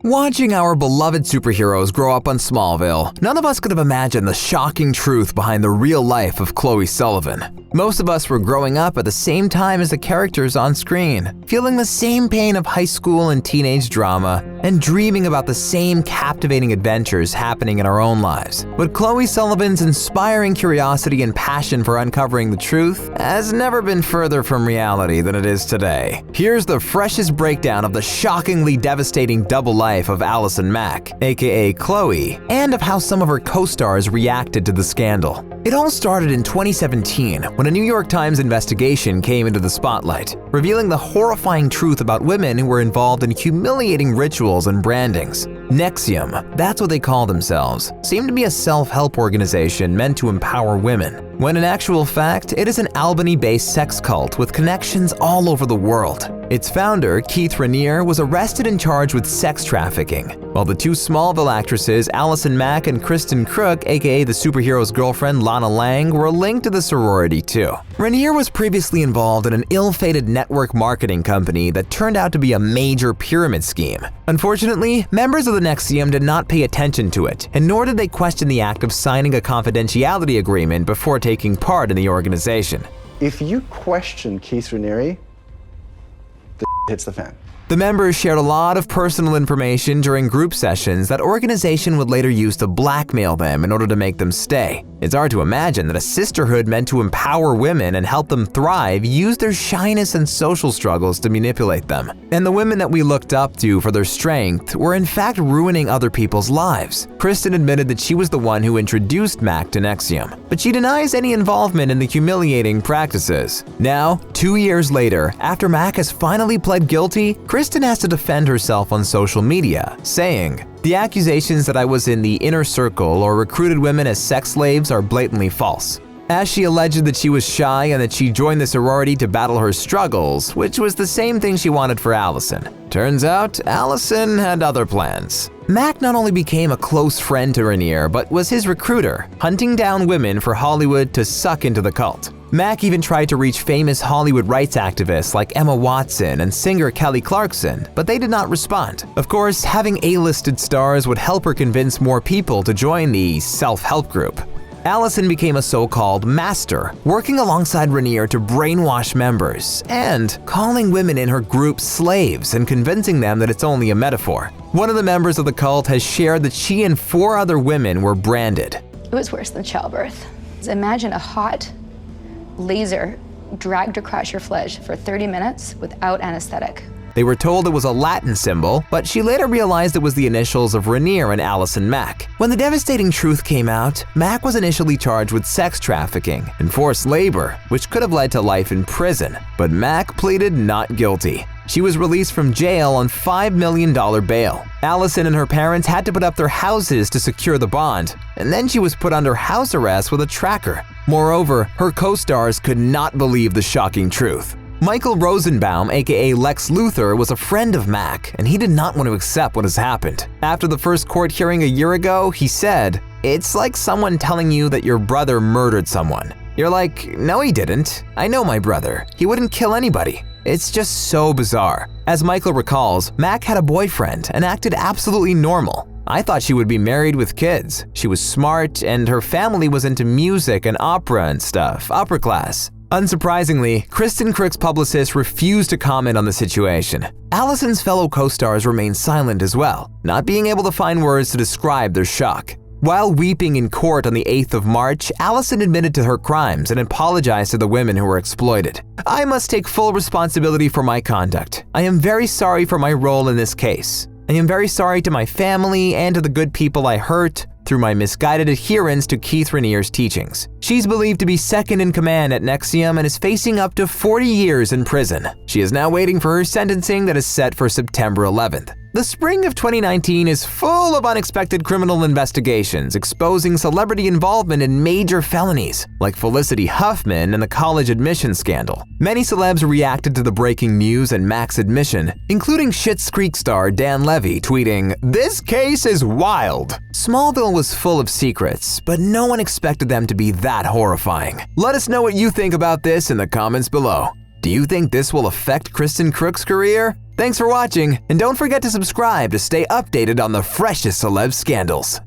Watching our beloved superheroes grow up on Smallville, none of us could have imagined the shocking truth behind the real life of Chloe Sullivan. Most of us were growing up at the same time as the characters on screen, feeling the same pain of high school and teenage drama, and dreaming about the same captivating adventures happening in our own lives. But Chloe Sullivan's inspiring curiosity and passion for uncovering the truth has never been further from reality than it is today. Here's the freshest breakdown of the shockingly devastating double life of Allison Mack, aka Chloe, and of how some of her co-stars reacted to the scandal. It all started in 2017 when a New York Times investigation came into the spotlight, revealing the horrifying truth about women who were involved in humiliating rituals and brandings. Nexium, that's what they call themselves, seemed to be a self-help organization meant to empower women, when in actual fact, it is an Albany-based sex cult with connections all over the world. Its founder, Keith Raniere, was arrested and charged with sex trafficking, while the two Smallville actresses, Allison Mack and Kristin Kreuk, aka the superhero's girlfriend Lana Lang, were linked to the sorority too. Raniere was previously involved in an ill-fated network marketing company that turned out to be a major pyramid scheme. Unfortunately, members of the Nexium did not pay attention to it, and nor did they question the act of signing a confidentiality agreement before taking part in the organization. If you question Keith Raniere, the hits the fan. The members shared a lot of personal information during group sessions that organization would later use to blackmail them in order to make them stay. It's hard to imagine that a sisterhood meant to empower women and help them thrive used their shyness and social struggles to manipulate them. And the women that we looked up to for their strength were in fact ruining other people's lives. Kristin admitted that she was the one who introduced Mack to Nexium, but she denies any involvement in the humiliating practices. Now, 2 years later, after Mack has finally pled guilty, Kristin has to defend herself on social media, saying, "The accusations that I was in the inner circle or recruited women as sex slaves are blatantly false." As she alleged that she was shy and that she joined the sorority to battle her struggles, which was the same thing she wanted for Allison. Turns out, Allison had other plans. Mack not only became a close friend to Raniere, but was his recruiter, hunting down women for Hollywood to suck into the cult. Mack even tried to reach famous Hollywood rights activists like Emma Watson and singer Kelly Clarkson, but they did not respond. Of course, having A-listed stars would help her convince more people to join the self-help group. Allison became a so-called master, working alongside Raniere to brainwash members and calling women in her group slaves and convincing them that it's only a metaphor. One of the members of the cult has shared that she and 4 other women were branded. It was worse than childbirth. Imagine a hot laser dragged across your flesh for 30 minutes without anesthetic. They were told it was a Latin symbol, but she later realized it was the initials of Raniere and Allison Mack. When the devastating truth came out, Mack was initially charged with sex trafficking and forced labor, which could have led to life in prison, but Mack pleaded not guilty. She was released from jail on $5 million bail. Allison and her parents had to put up their houses to secure the bond, and then she was put under house arrest with a tracker. Moreover, her co-stars could not believe the shocking truth. Michael Rosenbaum, aka Lex Luthor, was a friend of Mack, and he did not want to accept what has happened. After the first court hearing a year ago, he said, "It's like someone telling you that your brother murdered someone. You're like, no he didn't. I know my brother. He wouldn't kill anybody." It's just so bizarre. As Michael recalls, Mack had a boyfriend and acted absolutely normal. "I thought she would be married with kids. She was smart and her family was into music and opera and stuff, upper class." Unsurprisingly, Kristin Kreuk's publicist refused to comment on the situation. Allison's fellow co-stars remained silent as well, not being able to find words to describe their shock. While weeping in court on the 8th of March, Allison admitted to her crimes and apologized to the women who were exploited. "I must take full responsibility for my conduct. I am very sorry for my role in this case. I am very sorry to my family and to the good people I hurt through my misguided adherence to Keith Raniere's teachings." She's believed to be second in command at Nexium and is facing up to 40 years in prison. She is now waiting for her sentencing that is set for September 11th. The spring of 2019 is full of unexpected criminal investigations exposing celebrity involvement in major felonies, like Felicity Huffman and the college admission scandal. Many celebs reacted to the breaking news and Mack's admission, including Schitt's Creek star Dan Levy tweeting, "This case is wild." Smallville was full of secrets, but no one expected them to be that horrifying. Let us know what you think about this in the comments below. Do you think this will affect Kristin Kreuk's career? Thanks for watching, and don't forget to subscribe to stay updated on the freshest celeb scandals.